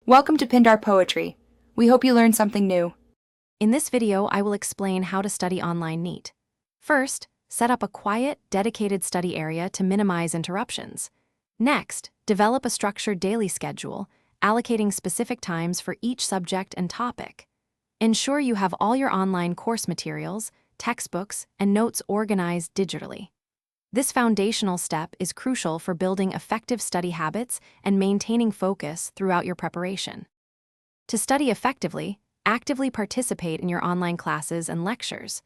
Welcome to Pindar Poetry. We hope you learned something new. In this video, I will explain how to study online NEET. First, set up a quiet, dedicated study area to minimize interruptions. Next, develop a structured daily schedule, allocating specific times for each subject and topic. Ensure you have all your online course materials, textbooks, and notes organized digitally. This foundational step is crucial for building effective study habits and maintaining focus throughout your preparation. To study effectively, actively participate in your online classes and lectures.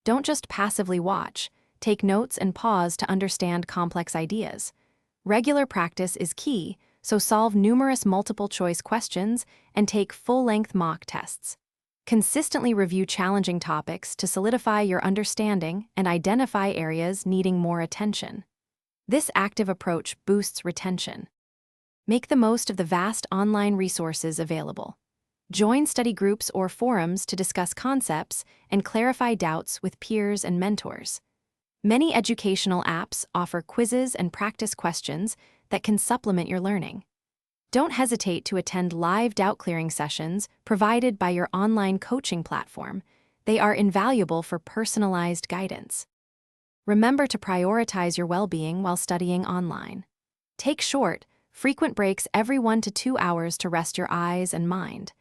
Don't just passively watch, take notes and pause to understand complex ideas. Regular practice is key, so solve numerous multiple-choice questions and take full-length mock tests. Consistently review challenging topics to solidify your understanding and identify areas needing more attention. This active approach boosts retention. Make the most of the vast online resources available. Join study groups or forums to discuss concepts and clarify doubts with peers and mentors. Many educational apps offer quizzes and practice questions that can supplement your learning. Don't hesitate to attend live doubt-clearing sessions provided by your online coaching platform. They are invaluable for personalized guidance. Remember to prioritize your well-being while studying online. Take short, frequent breaks every 1 to 2 hours to rest your eyes and mind.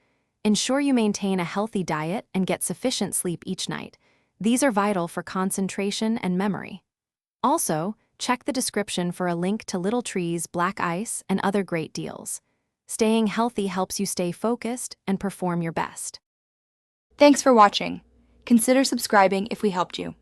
Ensure you maintain a healthy diet and get sufficient sleep each night. These are vital for concentration and memory. Also, check the description for a link to Little Tree's Black Ice and other great deals. Staying healthy helps you stay focused and perform your best. Thanks for watching. Consider subscribing if we helped you.